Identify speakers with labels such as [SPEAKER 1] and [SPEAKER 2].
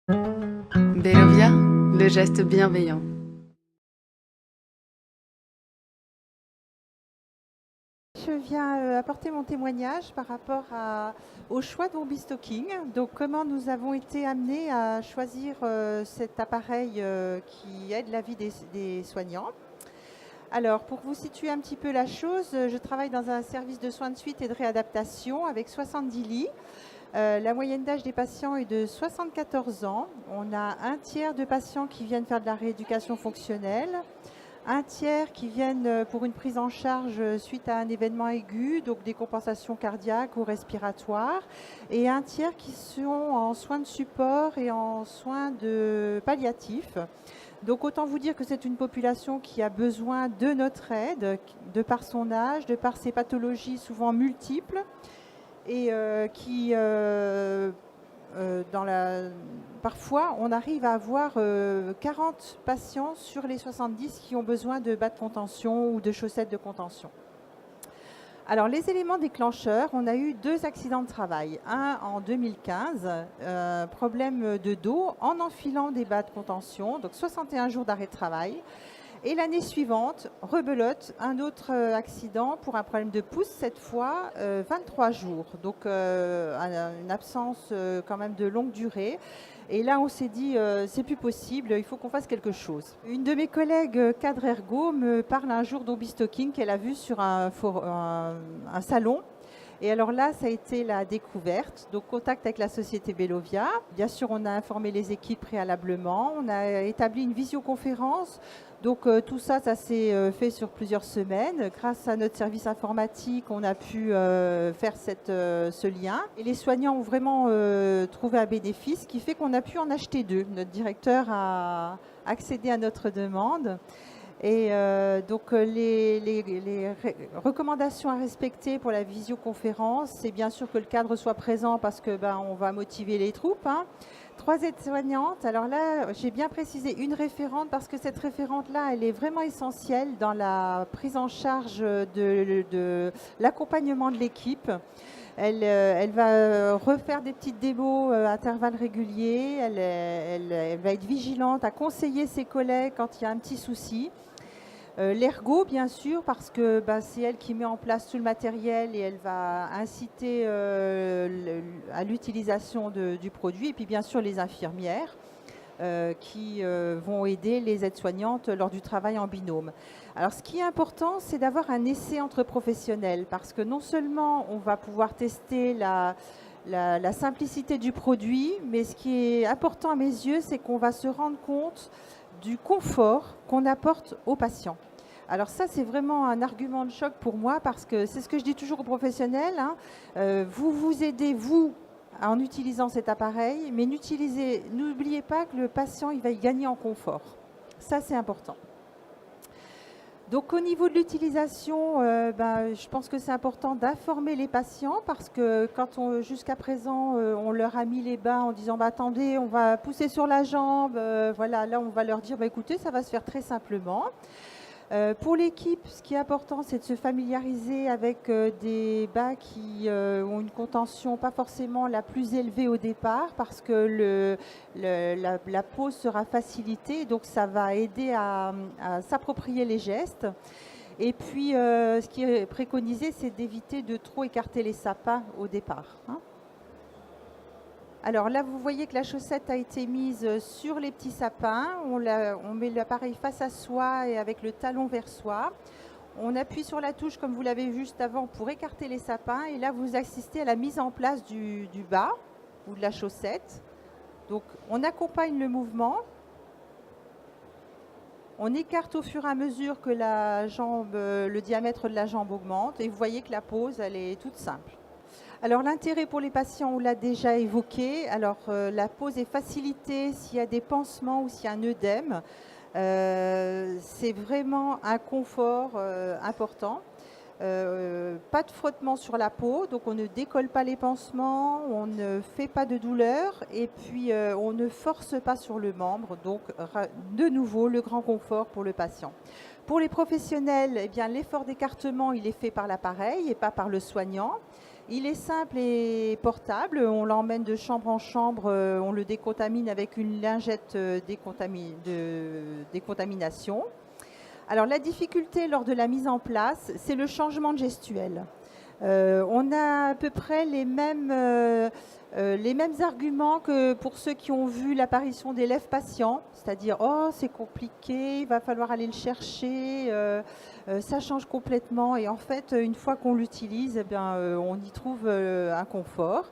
[SPEAKER 1] Bellovia, le geste bienveillant.
[SPEAKER 2] Je viens apporter mon témoignage par rapport au choix de Wombi Stocking. Donc, comment nous avons été amenés à choisir cet appareil qui aide la vie des soignants. Alors, pour vous situer un petit peu la chose, je travaille dans un service de soins de suite et de réadaptation avec 70 lits. La moyenne d'âge des patients est de 74 ans. On a un tiers de patients qui viennent faire de la rééducation fonctionnelle, un tiers qui viennent pour une prise en charge suite à un événement aigu, donc des compensations cardiaques ou respiratoires, et un tiers qui sont en soins de support et en soins de palliatifs. Donc autant vous dire que c'est une population qui a besoin de notre aide, de par son âge, de par ses pathologies souvent multiples, et parfois, on arrive à avoir 40 patients sur les 70 qui ont besoin de bas de contention ou de chaussettes de contention. Alors, les éléments déclencheurs, on a eu 2 accidents de travail. Un en 2015, problème de dos en enfilant des bas de contention, donc 61 jours d'arrêt de travail. Et l'année suivante, rebelote, un autre accident pour un problème de pouce, cette fois 23 jours. Donc une absence quand même de longue durée. Et là, on s'est dit, c'est plus possible, il faut qu'on fasse quelque chose. Une de mes collègues cadre ergo me parle un jour d'Wombi Stocking qu'elle a vu sur un salon. Et alors là, ça a été la découverte. Donc, contact avec la société Bellovia. Bien sûr, on a informé les équipes préalablement. On a établi une visioconférence. Donc, tout ça, ça s'est fait sur plusieurs semaines. Grâce à notre service informatique, on a pu faire ce lien. Et les soignants ont vraiment trouvé un bénéfice, ce qui fait qu'on a pu en acheter 2. Notre directeur a accédé à notre demande. Et donc les recommandations à respecter pour la visioconférence, c'est bien sûr que le cadre soit présent parce que on va motiver les troupes. 3 aides-soignantes. Alors là, j'ai bien précisé une référente parce que cette référente-là, elle est vraiment essentielle dans la prise en charge de l'accompagnement de l'équipe. Elle va refaire des petites démos à intervalles réguliers. Elle va être vigilante à conseiller ses collègues quand il y a un petit souci. L'ergo, bien sûr, parce que c'est elle qui met en place tout le matériel et elle va inciter à l'utilisation du produit. Et puis, bien sûr, les infirmières qui vont aider les aides-soignantes lors du travail en binôme. Alors, ce qui est important, c'est d'avoir un essai entre professionnels parce que non seulement on va pouvoir tester la simplicité du produit, mais ce qui est important à mes yeux, c'est qu'on va se rendre compte du confort qu'on apporte aux patients. Alors ça, c'est vraiment un argument de choc pour moi parce que c'est ce que je dis toujours aux professionnels. Vous vous aidez, vous, en utilisant cet appareil, mais n'oubliez pas que le patient, il va y gagner en confort. Ça, c'est important. Donc au niveau de l'utilisation, je pense que c'est important d'informer les patients parce que quand jusqu'à présent on leur a mis les bas en disant attendez, on va pousser sur la jambe, voilà, là on va leur dire écoutez, ça va se faire très simplement. Pour l'équipe, ce qui est important, c'est de se familiariser avec des bas qui ont une contention pas forcément la plus élevée au départ parce que la pose sera facilitée, donc ça va aider à s'approprier les gestes. Et puis, ce qui est préconisé, c'est d'éviter de trop écarter les sapins au départ. Alors là, vous voyez que la chaussette a été mise sur les petits sapins. On met l'appareil face à soi et avec le talon vers soi. On appuie sur la touche, comme vous l'avez vu juste avant, pour écarter les sapins. Et là, vous assistez à la mise en place du bas ou de la chaussette. Donc, on accompagne le mouvement. On écarte au fur et à mesure que le diamètre de la jambe augmente. Et vous voyez que la pose, elle est toute simple. Alors l'intérêt pour les patients, on l'a déjà évoqué. Alors la pose est facilitée s'il y a des pansements ou s'il y a un œdème. C'est vraiment un confort important. Pas de frottement sur la peau, donc on ne décolle pas les pansements, on ne fait pas de douleur et puis on ne force pas sur le membre. Donc de nouveau, le grand confort pour le patient. Pour les professionnels, l'effort d'écartement, il est fait par l'appareil et pas par le soignant. Il est simple et portable. On l'emmène de chambre en chambre, on le décontamine avec une lingette de décontamination. Alors la difficulté lors de la mise en place, c'est le changement de gestuelle. On a à peu près les mêmes arguments que pour ceux qui ont vu l'apparition d'élèves patients, c'est-à-dire oh c'est compliqué, il va falloir aller le chercher, ça change complètement et en fait une fois qu'on l'utilise, eh bien, on y trouve un confort.